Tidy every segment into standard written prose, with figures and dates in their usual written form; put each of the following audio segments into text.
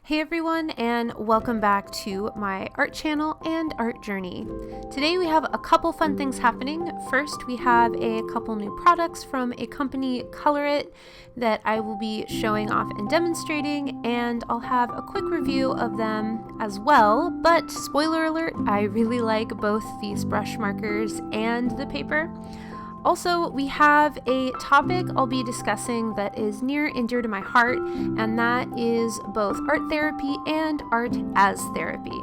Hey everyone, and welcome back to my art channel and art journey. Today we have a couple fun things happening. First, we have a couple new products from a company, Colorit, that I will be showing off and demonstrating, and I'll have a quick review of them as well. But spoiler alert, I really like both these brush markers and the paper. Also, we have a topic I'll be discussing that is near and dear to my heart, and that is both art therapy and art as therapy.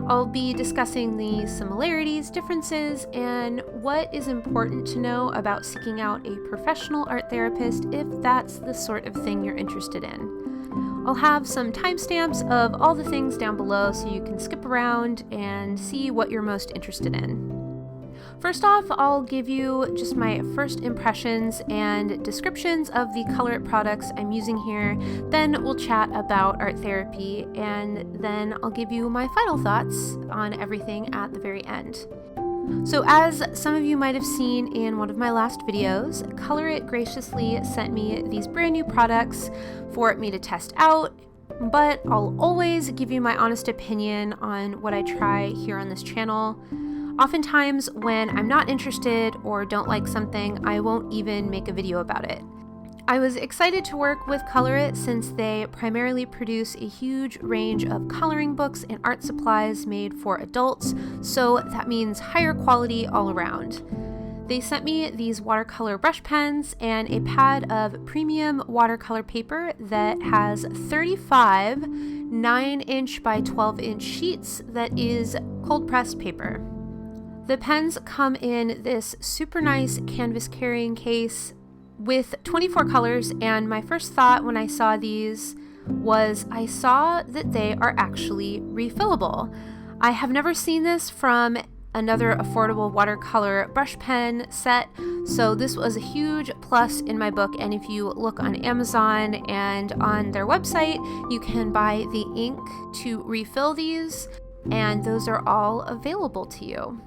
I'll be discussing the similarities, differences, and what is important to know about seeking out a professional art therapist if that's the sort of thing you're interested in. I'll have some timestamps of all the things down below so you can skip around and see what you're most interested in. First off, I'll give you just my first impressions and descriptions of the Colorit products I'm using here. Then we'll chat about art therapy, and then I'll give you my final thoughts on everything at the very end. So as some of you might have seen in one of my last videos, Colorit graciously sent me these brand new products for me to test out, but I'll always give you my honest opinion on what I try here on this channel. Oftentimes, when I'm not interested or don't like something, I won't even make a video about it. I was excited to work with Colorit since they primarily produce a huge range of coloring books and art supplies made for adults, so that means higher quality all around. They sent me these watercolor brush pens and a pad of premium watercolor paper that has 35 9-inch by 12-inch sheets that is cold pressed paper. The pens come in this super nice canvas carrying case with 24 colors, and my first thought when I saw these was I saw that they are actually refillable. I have never seen this from another affordable watercolor brush pen set, so this was a huge plus in my book. And if you look on Amazon and on their website, you can buy the ink to refill these, and those are all available to you.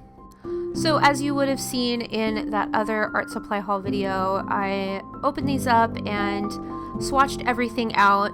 So as you would have seen in that other art supply haul video, I opened these up and swatched everything out.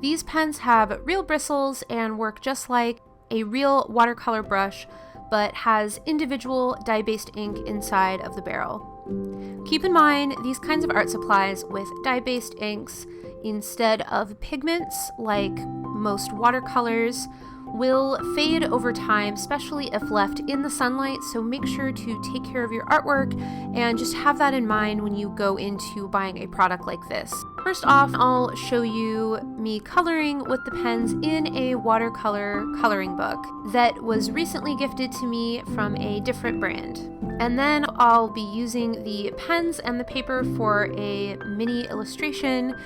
These pens have real bristles and work just like a real watercolor brush, but has individual dye-based ink inside of the barrel. Keep in mind, these kinds of art supplies with dye-based inks instead of pigments like most watercolors will fade over time, especially if left in the sunlight, so make sure to take care of your artwork and just have that in mind when you go into buying a product like this. First off, I'll show you me coloring with the pens in a watercolor coloring book that was recently gifted to me from a different brand. And then I'll be using the pens and the paper for a mini illustration.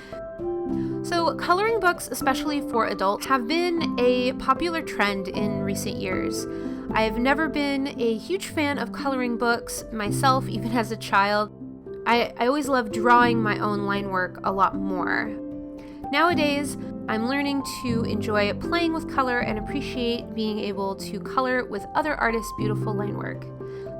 So coloring books, especially for adults, have been a popular trend in recent years. I've never been a huge fan of coloring books myself, even as a child. I always loved drawing my own line work a lot more. Nowadays, I'm learning to enjoy playing with color and appreciate being able to color with other artists' beautiful line work.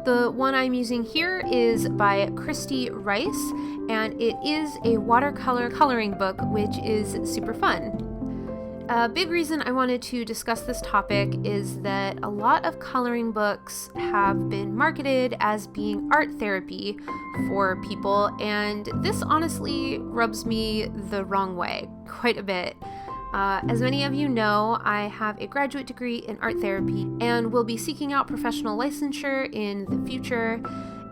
The one I'm using here is by Christy Rice, and it is a watercolor coloring book, which is super fun. A big reason I wanted to discuss this topic is that a lot of coloring books have been marketed as being art therapy for people, and this honestly rubs me the wrong way quite a bit. As many of you know, I have a graduate degree in art therapy and will be seeking out professional licensure in the future,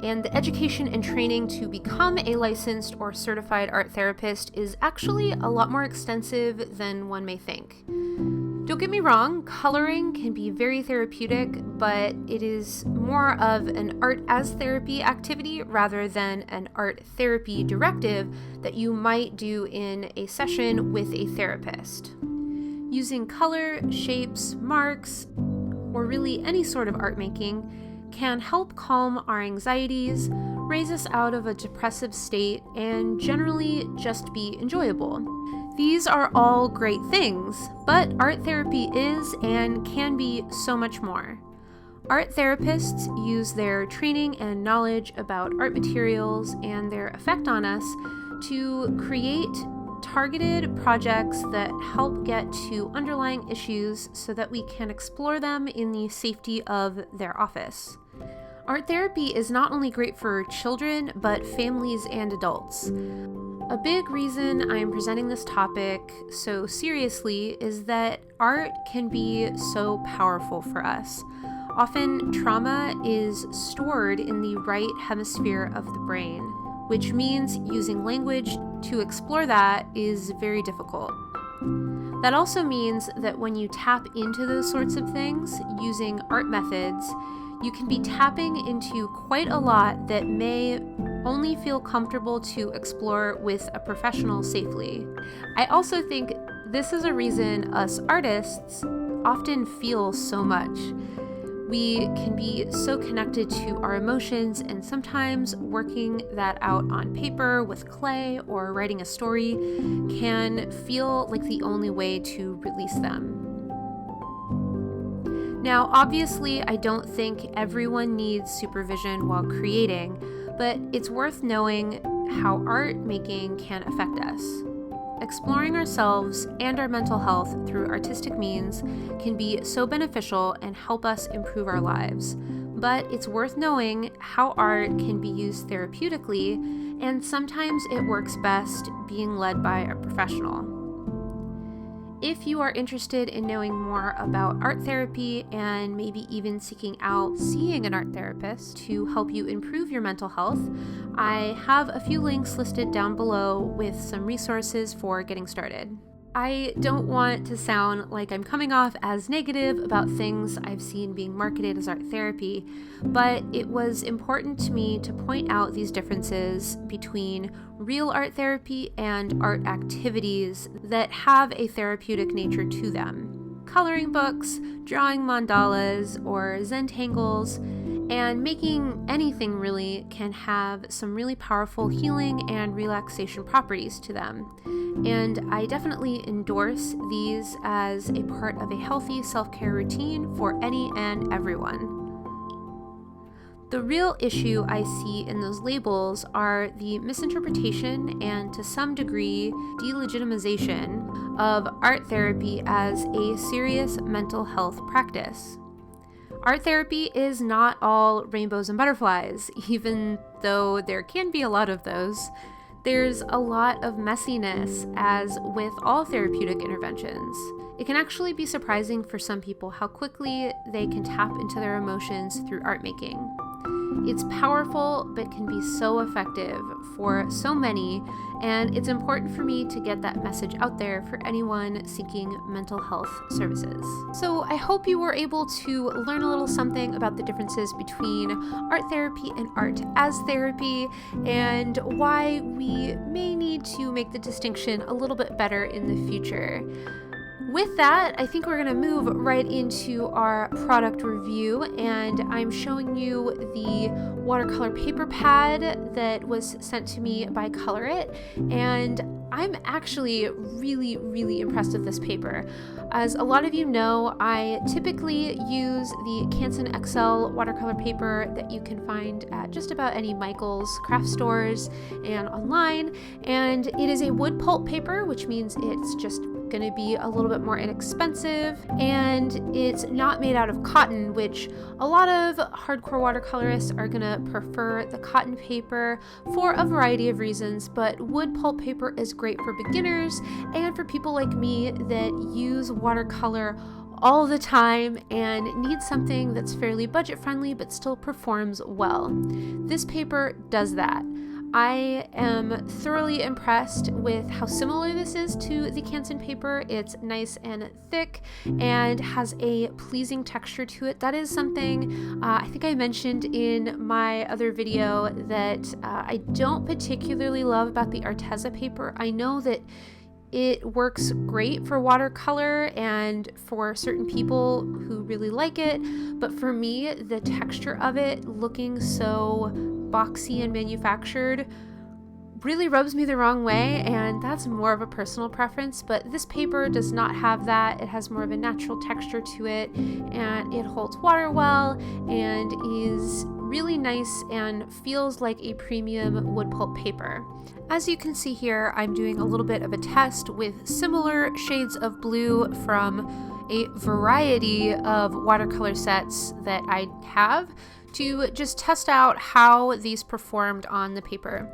and the education and training to become a licensed or certified art therapist is actually a lot more extensive than one may think. Don't get me wrong, coloring can be very therapeutic, but it is more of an art as therapy activity rather than an art therapy directive that you might do in a session with a therapist. Using color, shapes, marks, or really any sort of art making can help calm our anxieties, raise us out of a depressive state, and generally just be enjoyable. These are all great things, but art therapy is and can be so much more. Art therapists use their training and knowledge about art materials and their effect on us to create targeted projects that help get to underlying issues so that we can explore them in the safety of their office. Art therapy is not only great for children, but families and adults. A big reason I'm presenting this topic so seriously is that art can be so powerful for us. Often, trauma is stored in the right hemisphere of the brain, which means using language to explore that is very difficult. That also means that when you tap into those sorts of things using art methods, you can be tapping into quite a lot that may only feel comfortable to explore with a professional safely. I also think this is a reason us artists often feel so much. We can be so connected to our emotions, and sometimes working that out on paper with clay or writing a story can feel like the only way to release them. Now, obviously, I don't think everyone needs supervision while creating, but it's worth knowing how art making can affect us. Exploring ourselves and our mental health through artistic means can be so beneficial and help us improve our lives. But it's worth knowing how art can be used therapeutically, and sometimes it works best being led by a professional. If you are interested in knowing more about art therapy and maybe even seeking out seeing an art therapist to help you improve your mental health, I have a few links listed down below with some resources for getting started. I don't want to sound like I'm coming off as negative about things I've seen being marketed as art therapy, but it was important to me to point out these differences between real art therapy and art activities that have a therapeutic nature to them. Coloring books, drawing mandalas, or Zentangles, and making anything really can have some really powerful healing and relaxation properties to them. And I definitely endorse these as a part of a healthy self-care routine for any and everyone. The real issue I see in those labels are the misinterpretation and, to some degree, delegitimization of art therapy as a serious mental health practice. Art therapy is not all rainbows and butterflies, even though there can be a lot of those. There's a lot of messiness, as with all therapeutic interventions. It can actually be surprising for some people how quickly they can tap into their emotions through art making. It's powerful, but can be so effective for so many, and it's important for me to get that message out there for anyone seeking mental health services. So I hope you were able to learn a little something about the differences between art therapy and art as therapy, and why we may need to make the distinction a little bit better in the future. With that, I think we're going to move right into our product review, and I'm showing you the watercolor paper pad that was sent to me by Colorit, and I'm actually really impressed with this paper. As a lot of you know, I typically use the Canson XL watercolor paper that you can find at just about any Michael's craft stores and online, and it is a wood pulp paper, which means it's just going to be a little bit more inexpensive, and it's not made out of cotton, which a lot of hardcore watercolorists are going to prefer the cotton paper for a variety of reasons, but wood pulp paper is great for beginners and for people like me that use watercolor all the time and need something that's fairly budget friendly but still performs well. This paper does that. I am thoroughly impressed with how similar this is to the Canson paper. It's nice and thick and has a pleasing texture to it. That is something I think I mentioned in my other video that I don't particularly love about the Arteza paper. I know that it works great for watercolor and for certain people who really like it, but for me, the texture of it looking so boxy and manufactured really rubs me the wrong way, and that's more of a personal preference. But this paper does not have that. It has more of a natural texture to it, and it holds water well and is really nice and feels like a premium wood pulp paper. As you can see here, I'm doing a little bit of a test with similar shades of blue from a variety of watercolor sets that I have to just test out how these performed on the paper.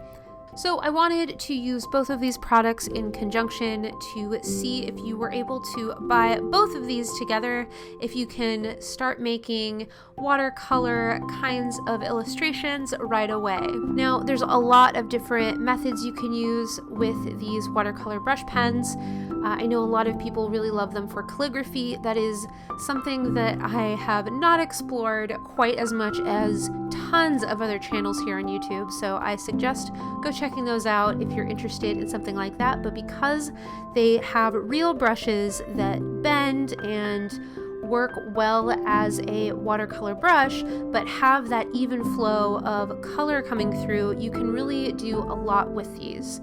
So I wanted to use both of these products in conjunction to see if you were able to buy both of these together, if you can start making watercolor kinds of illustrations right away. Now, there's a lot of different methods you can use with these watercolor brush pens. I know a lot of people really love them for calligraphy. That is something that I have not explored quite as much as tons of other channels here on YouTube, so I suggest go checking those out if you're interested in something like that. But because they have real brushes that bend and work well as a watercolor brush, but have that even flow of color coming through, you can really do a lot with these.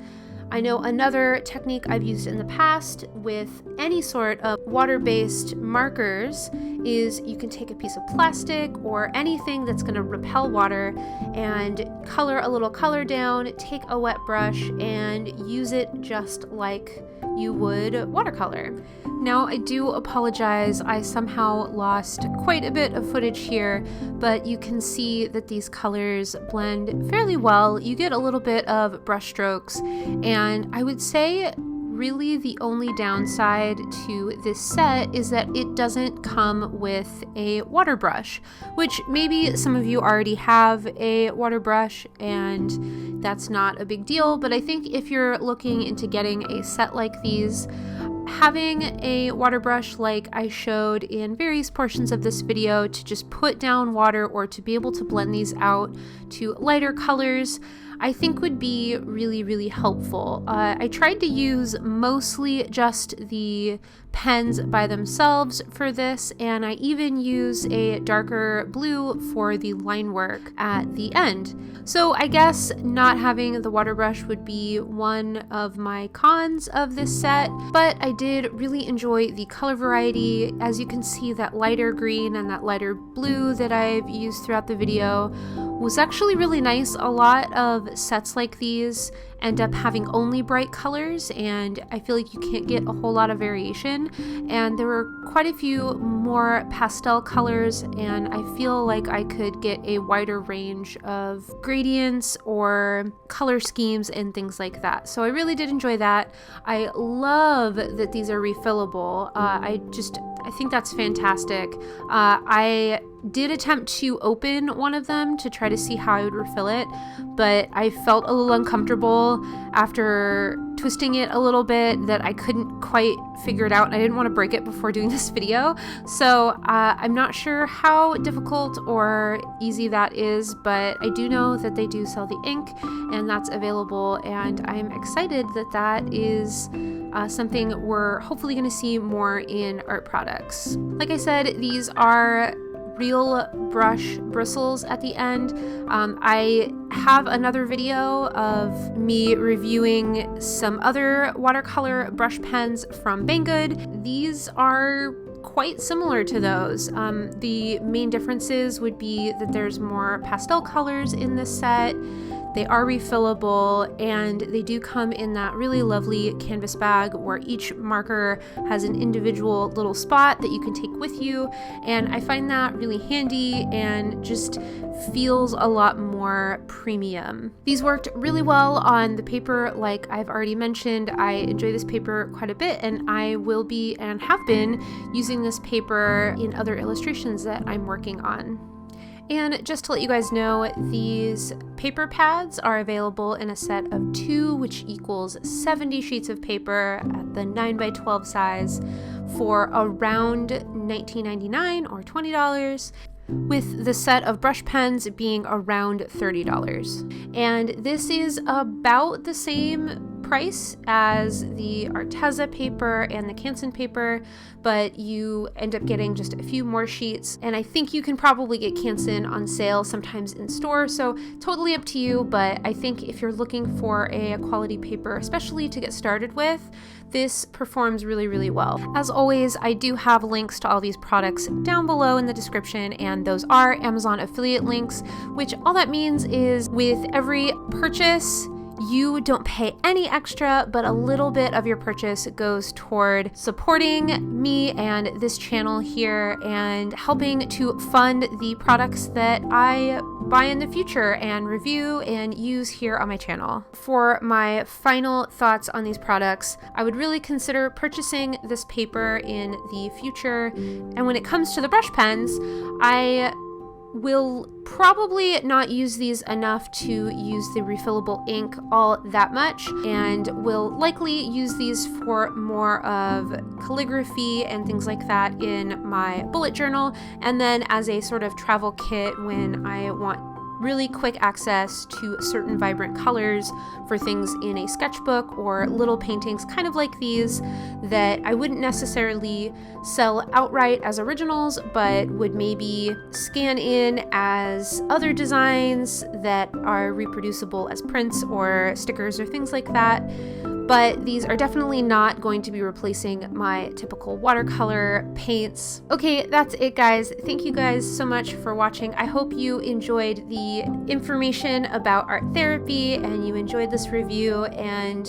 I know another technique I've used in the past with any sort of water-based markers is you can take a piece of plastic or anything that's going to repel water and color a little color down, take a wet brush, and use it just like you would watercolor. Now, I do apologize, I somehow lost quite a bit of footage here, but you can see that these colors blend fairly well. You get a little bit of brush strokes, and I would say really the only downside to this set is that it doesn't come with a water brush, which maybe some of you already have a water brush and that's not a big deal, but I think if you're looking into getting a set like these, having a water brush like I showed in various portions of this video to just put down water or to be able to blend these out to lighter colors, I think would be really, really helpful. I tried to use mostly just the pens by themselves for this, and I even use a darker blue for the line work at the end. So I guess not having the water brush would be one of my cons of this set, but I did really enjoy the color variety. As you can see, that lighter green and that lighter blue that I've used throughout the video was actually really nice. A lot of sets like these end up having only bright colors, and I feel like you can't get a whole lot of variation, and there were quite a few more pastel colors, and I feel like I could get a wider range of gradients or color schemes and things like that. So I really did enjoy that. I love that these are refillable. I think that's fantastic. I did attempt to open one of them to try to see how I would refill it, but I felt a little uncomfortable after twisting it a little bit that I couldn't quite figure it out, and I didn't want to break it before doing this video. So I'm not sure how difficult or easy that is, but I do know that they do sell the ink and that's available, and I'm excited that that is something we're hopefully going to see more in art products. Like I said, these are real brush bristles at the end. I have another video of me reviewing some other watercolor brush pens from Banggood. These are quite similar to those. The main differences would be that there's more pastel colors in this set. They are refillable, and they do come in that really lovely canvas bag where each marker has an individual little spot that you can take with you, and I find that really handy and just feels a lot more premium. These worked really well on the paper, like I've already mentioned. I enjoy this paper quite a bit, and I will be and have been using this paper in other illustrations that I'm working on. And just to let you guys know, these paper pads are available in a set of 2, which equals 70 sheets of paper at the 9x12 size for around $19.99 or $20, with the set of brush pens being around $30. And this is about the same price as the Arteza paper and the Canson paper, but you end up getting just a few more sheets. And I think you can probably get Canson on sale sometimes in store, so totally up to you. But I think if you're looking for a quality paper, especially to get started with, this performs really, really well. As always, I do have links to all these products down below in the description, and those are Amazon affiliate links, which all that means is with every purchase, you don't pay any extra, but a little bit of your purchase goes toward supporting me and this channel here and helping to fund the products that I buy in the future and review and use here on my channel. For my final thoughts on these products, I would really consider purchasing this paper in the future. And when it comes to the brush pens, I will probably not use these enough to use the refillable ink all that much, and will likely use these for more of calligraphy and things like that in my bullet journal, and then as a sort of travel kit when I want really quick access to certain vibrant colors for things in a sketchbook or little paintings kind of like these that I wouldn't necessarily sell outright as originals, but would maybe scan in as other designs that are reproducible as prints or stickers or things like that. But these are definitely not going to be replacing my typical watercolor paints. Okay, that's it, guys. Thank you guys so much for watching. I hope you enjoyed the information about art therapy and you enjoyed this review and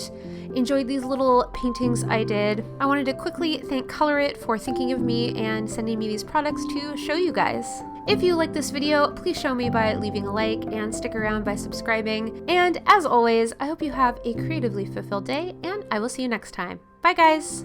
enjoyed these little paintings I did. I wanted to quickly thank Colorit for thinking of me and sending me these products to show you guys. If you like this video, please show me by leaving a like and stick around by subscribing. And as always, I hope you have a creatively fulfilled day, and I will see you next time. Bye, guys!